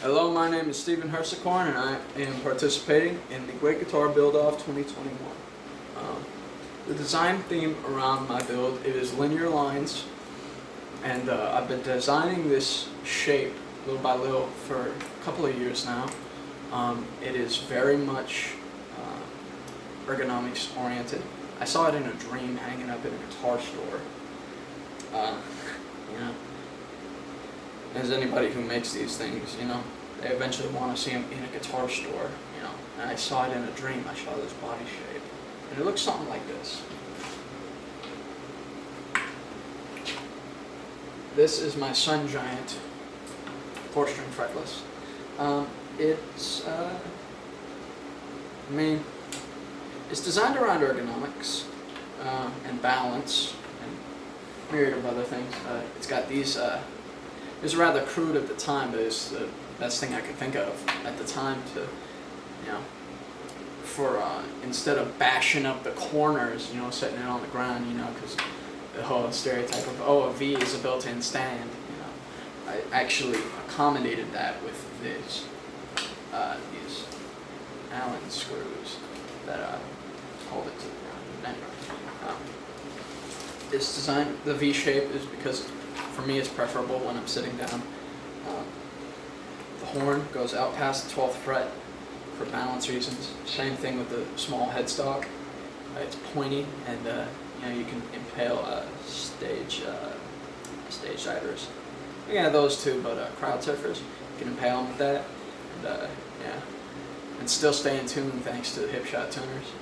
Hello, my name is Stephen Hersicorn, and I am participating in the Great Guitar Build-Off 2021. The design theme around my build is linear lines, and I've been designing this shape little by little for a couple of years now. It is very much ergonomics oriented. I saw it in a dream hanging up in a guitar store. As anybody who makes these things, they eventually want to see them in a guitar store, and I saw it in a dream. I saw this body shape, and it looks something like this. This is my Sun Giant 4-string fretless. It's designed around ergonomics and balance and a myriad of other things. It's got these. It was rather crude at the time, but it's the best thing I could think of at the time to, instead of bashing up the corners, setting it on the ground, because the whole stereotype of, a V is a built-in stand, I actually accommodated that with these Allen screws that hold it to the ground. Anyway, this design, the V shape, is because for me it's preferable when I'm sitting down. The horn goes out past the 12th fret for balance reasons. Same thing with the small headstock. It's pointy, and you can impale stage idlers. Yeah, those two, but crowd surfers, you can impale them with that, and still stay in tune thanks to the hip shot tuners.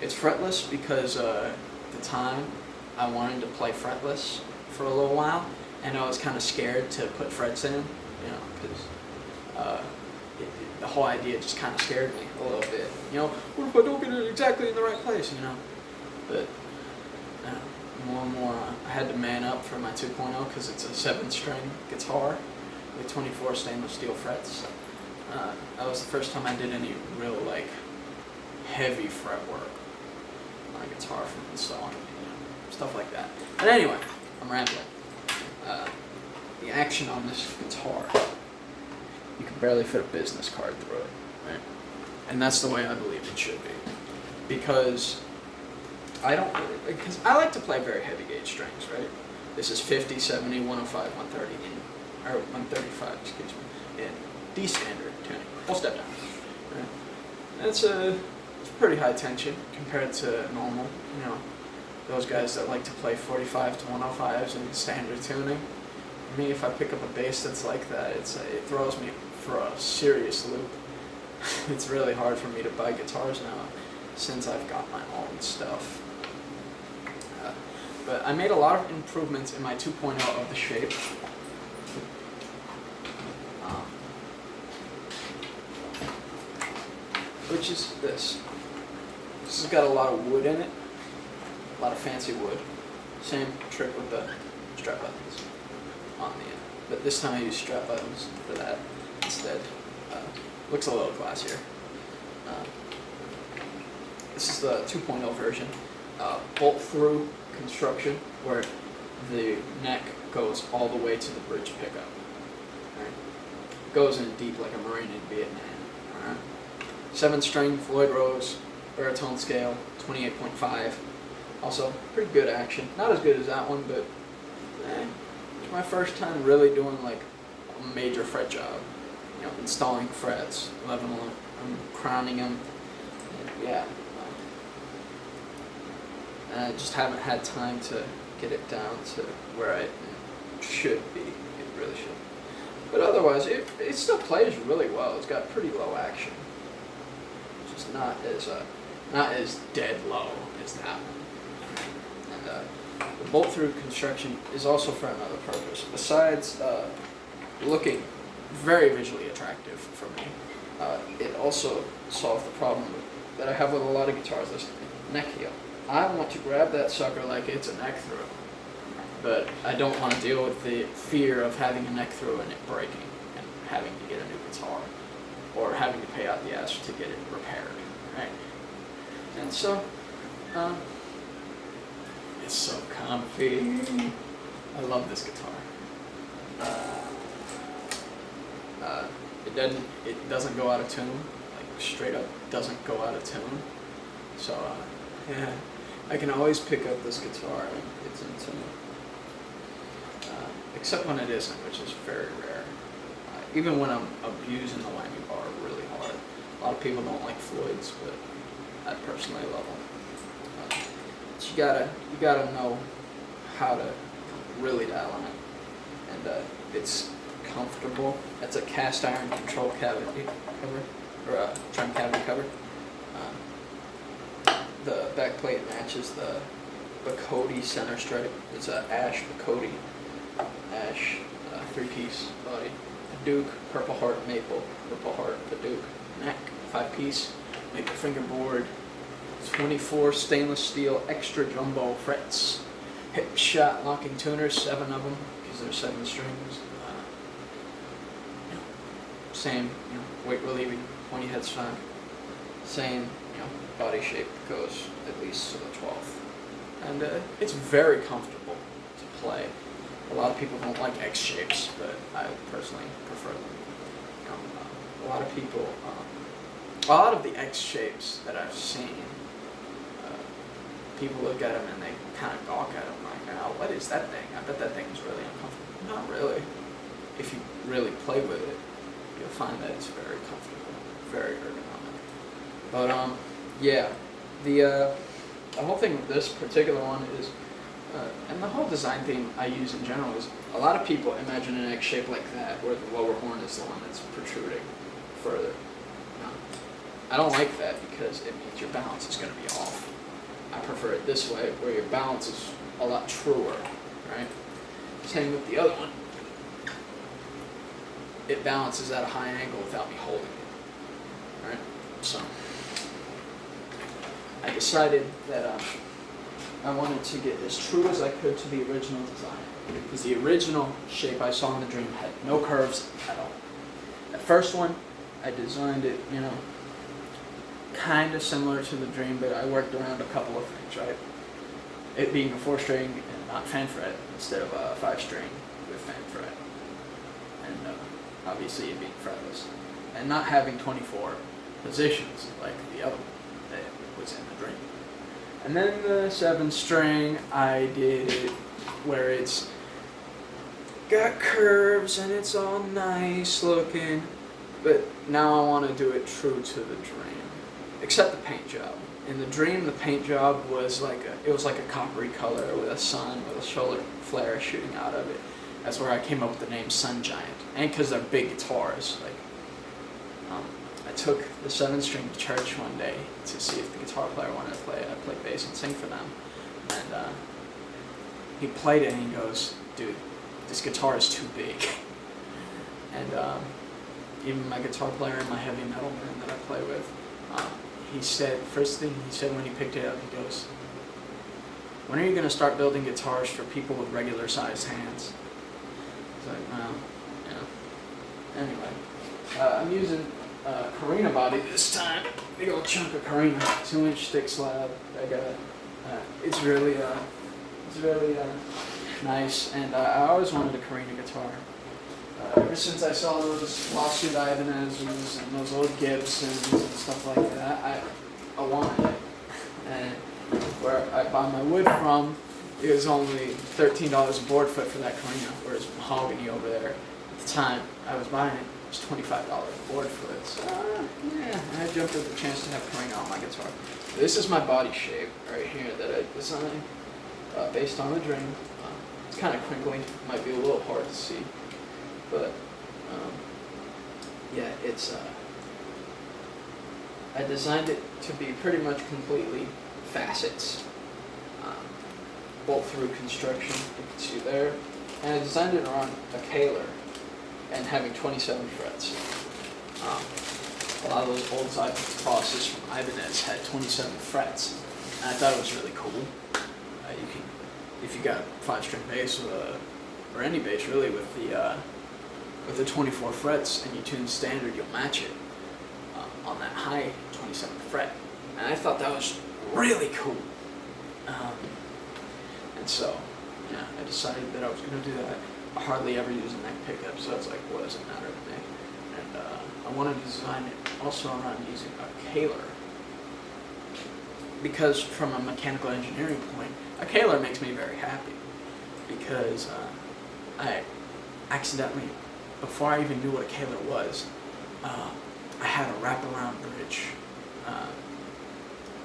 It's fretless because at the time I wanted to play fretless for a little while, and I was kind of scared to put frets in, because the whole idea just kind of scared me a little bit. What if I don't get it exactly in the right place, But more and more, I had to man up for my 2.0 because it's a 7-string guitar with 24 stainless steel frets. That was the first time I did any real heavy fret work on a guitar from installing, stuff like that. But anyway, I'm rambling. The action on this guitar, you can barely fit a business card through it, right? And that's the way I believe it should be, because I like to play very heavy gauge strings, right? This is 50, 70, 105, 130, or 135, excuse me, in D standard tuning, full step down. Right? It's pretty high tension compared to normal, those guys that like to play 45 to 105s in standard tuning. For me, if I pick up a bass that's like that, it throws me for a serious loop. It's really hard for me to buy guitars now since I've got my own stuff. But I made a lot of improvements in my 2.0 of the shape. Which is this. This has got a lot of wood in it. A lot of fancy wood. Same trick with the strap buttons on the end. But this time I use strap buttons for that instead. Looks a little classier. This is the 2.0 version. Bolt-through construction where the neck goes all the way to the bridge pickup. Right? Goes in deep like a Marine in Vietnam. Right? 7-string Floyd Rose baritone scale, 28.5. Also, pretty good action. Not as good as that one, but it's my first time really doing a major fret job. Installing frets, leveling them, crowning them. And I just haven't had time to get it down to where it should be. It really should. But otherwise, it still plays really well. It's got pretty low action. It's just not as dead low as that one. And the bolt-through construction is also for another purpose. Besides looking very visually attractive for me, it also solves the problem that I have with a lot of guitars, this neck heel. I want to grab that sucker like it's a neck through, but I don't want to deal with the fear of having a neck through and it breaking and having to get a new guitar or having to pay out the ass to get it repaired, right? And so, it's so comfy. I love this guitar. It doesn't go out of tune, like straight up doesn't go out of tune. So yeah, I can always pick up this guitar and it's in tune. Except when it isn't, which is very rare. Even when I'm abusing the whammy bar really hard. A lot of people don't like Floyd's, but I personally love them. But you gotta know how to really dial on it, and it's comfortable. It's a cast iron control cavity cover, or a trim cavity cover. The back plate matches the Bacote center stripe. It's a ash Bacote, ash 3-piece body. Duke, Purple Heart Maple, Purple Heart Duke neck, 5-piece maple fingerboard, 24 stainless steel extra jumbo frets, hip shot locking tuners, 7 of them because there's 7 strings. Same, weight relieving, pointy head stock. Same, body shape goes at least to the 12th, and it's very comfortable to play. A lot of people don't like X shapes, but I personally prefer them. A lot of people, a lot of the X shapes that I've seen, people look at them and they kind of gawk at them like, oh, what is that thing? I bet that thing is really uncomfortable. Not really. If you really play with it, you'll find that it's very comfortable, very ergonomic. But yeah, the whole thing with this particular one is, and the whole design theme I use in general is, a lot of people imagine an X shape like that, where the lower horn is the one that's protruding further. I don't like that because it means your balance is going to be off. I prefer it this way, where your balance is a lot truer, right? Same with the other one. It balances at a high angle without me holding it, right? So I decided that I wanted to get as true as I could to the original design, because the original shape I saw in the dream had no curves at all. That first one, I designed it, kind of similar to the dream, but I worked around a couple of things, right? It being a 4-string and not fan fret instead of a 5-string with fan fret, and obviously it being fretless, and not having 24 positions like the other one that was in the dream. And then the 7-string, I did it where it's got curves and it's all nice looking, but now I want to do it true to the dream, except the paint job. In the dream, the paint job was like a coppery color with a sun with a solar flare shooting out of it. That's where I came up with the name Sun Giant, and because they're big guitars. I took the 7-string to church one day to see if the guitar player wanted to play it. I played bass and sing for them, and he played it and he goes, "Dude, this guitar is too big." And even my guitar player and my heavy metal band that I play with, he said, first thing he said when he picked it up, he goes, "When are you going to start building guitars for people with regular sized hands?" It's like, well, Anyway, I'm using Carina body this time. Big old chunk of Carina, 2-inch thick slab. I got it's really nice, and I always wanted a Carina guitar. Ever since I saw those lawsuit Ibanez's and those old Gibsons and stuff like that, I wanted it. And where I buy my wood from, it was only $13 a board foot for that Carina, whereas mahogany over there, at the time I was buying it, was $25 a board foot. So, yeah, I jumped at the chance to have Carina on my guitar. This is my body shape right here that I designed based on the dream. It's kind of crinkly, might be a little hard to see, but yeah, it's I designed it to be pretty much completely facets, bolt through construction, you can see there, and I designed it around a Kaler and having 27 frets. A lot of those old side crosses from Ibanez had 27 frets, and I thought it was really cool. You can, if you got a 5-string bass or any bass really with the 24 frets and you tune standard, you'll match it on that high 27th fret, and I thought that was really cool. And so, yeah, I decided that I was going to do that. I hardly ever use a neck pickup, so it's like, what does it matter to me? and I wanted to design it also around using a caler, because from a mechanical engineering point, a caler makes me very happy, because I accidentally, before I even knew what a caler was, I had a wraparound bridge.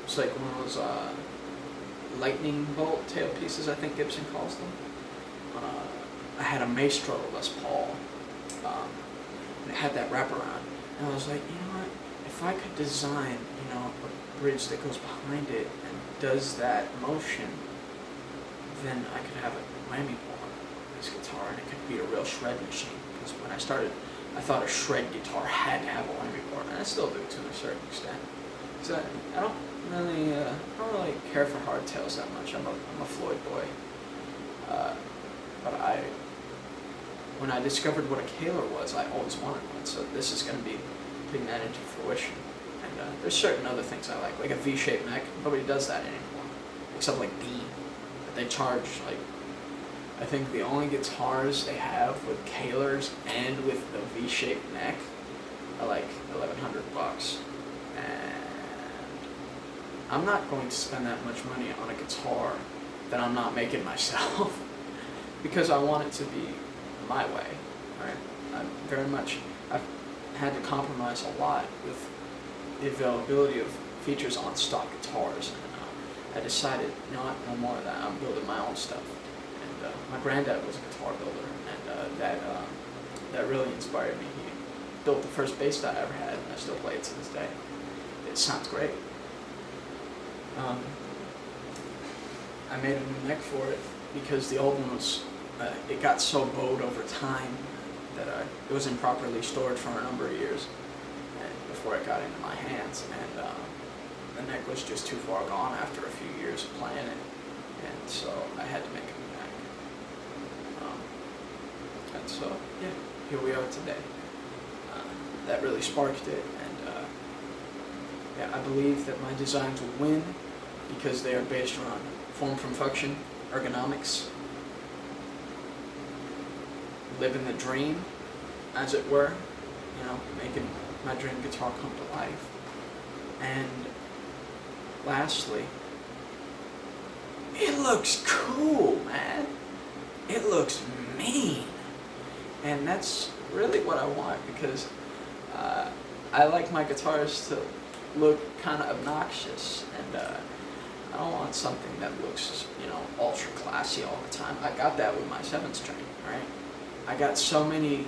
It's like one of those lightning bolt tailpieces, I think Gibson calls them. I had a Maestro Les Paul, and it had that wraparound. And I was like, you know what, if I could design, a bridge that goes behind it and does that motion, then I could have a whammy bar on this guitar, and it could be a real shred machine. Because when I started, I thought a shred guitar had to have a whammy bar, and I still do to a certain extent. So I don't really care for hardtails that much. I'm a Floyd boy, but when I discovered what a caler was, I always wanted one. So this is going to be putting that into fruition. And there's certain other things I like a V-shaped neck. Nobody does that anymore, except like Beam. But they charge like, I think the only guitars they have with calers and with the V-shaped neck are like $1,100. And I'm not going to spend that much money on a guitar that I'm not making myself because I want it to be my way, right? I've had to compromise a lot with the availability of features on stock guitars, and I decided, no more of that. I'm building my own stuff. And my granddad was a guitar builder, and that really inspired me. He built the first bass that I ever had, and I still play it to this day. It sounds great. I made a new neck for it because the old one was, it got so bowed over time that it was improperly stored for a number of years before it got into my hands, and the neck was just too far gone after a few years of playing it, and so I had to make a new neck. And so, yeah, here we are today. That really sparked it, and yeah, I believe that my designs will win because they are based around form from function, ergonomics, living the dream, as it were, making my dream guitar come to life. And lastly, it looks cool, man. It looks mean. And that's really what I want, because I like my guitars to look kind of obnoxious, and I don't want something that looks, ultra classy all the time. I got that with my 7-string, right? I got so many,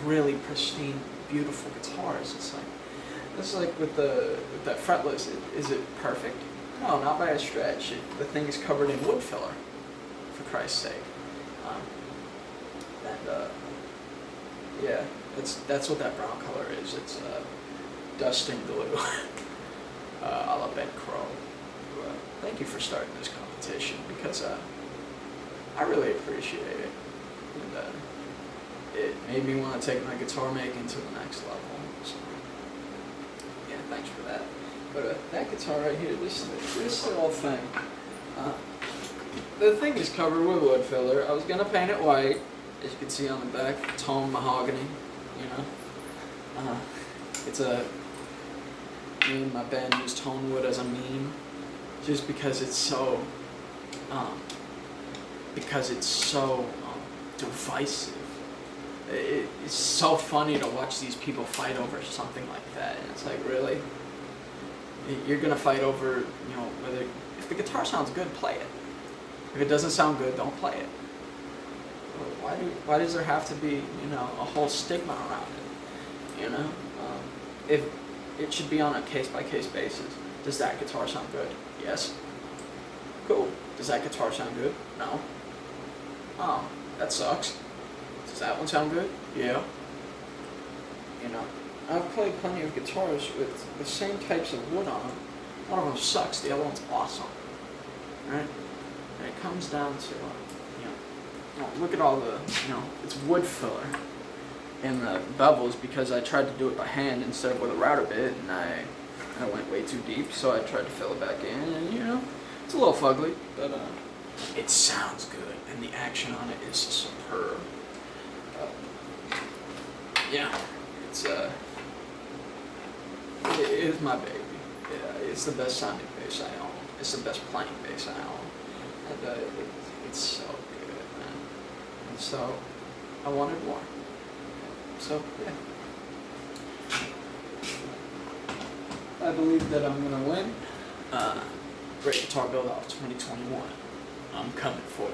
really pristine, beautiful guitars. It's like with that fretless. Is it perfect? No, not by a stretch. The thing is covered in wood filler, for Christ's sake. Yeah, that's what that brown color is. It's dusting glue, a la Ben Crow. Thank you for starting this competition, because I really appreciate it. And it made me want to take my guitar making to the next level. So, yeah, thanks for that. But that guitar right here, this little thing, the thing is covered with wood filler. I was gonna paint it white, as you can see on the back, tone mahogany. It's me and my band use tone wood as a meme, just because it's so divisive. It's so funny to watch these people fight over something like that, and it's like, really? You're gonna fight over, whether, if the guitar sounds good, play it. If it doesn't sound good, don't play it. Why does there have to be, a whole stigma around it? If it should be on a case-by-case basis. Does that guitar sound good? Yes. Cool. Does that guitar sound good? No. Oh, that sucks. Does that one sound good? Yeah. I've played plenty of guitars with the same types of wood on them. One of them sucks, the other one's awesome. Right? And it comes down to, look at all the, it's wood filler in the bevels, because I tried to do it by hand instead of with a router bit, and I went way too deep, so I tried to fill it back in, and it's a little fugly, but it sounds good, and the action on it is superb. Yeah, it is my baby. Yeah, it's the best sounding bass I own. It's the best playing bass I own. And it's so good, man. And so I wanted more. So yeah. I believe that I'm gonna win. Great Guitar Build Off 2021. I'm coming for you.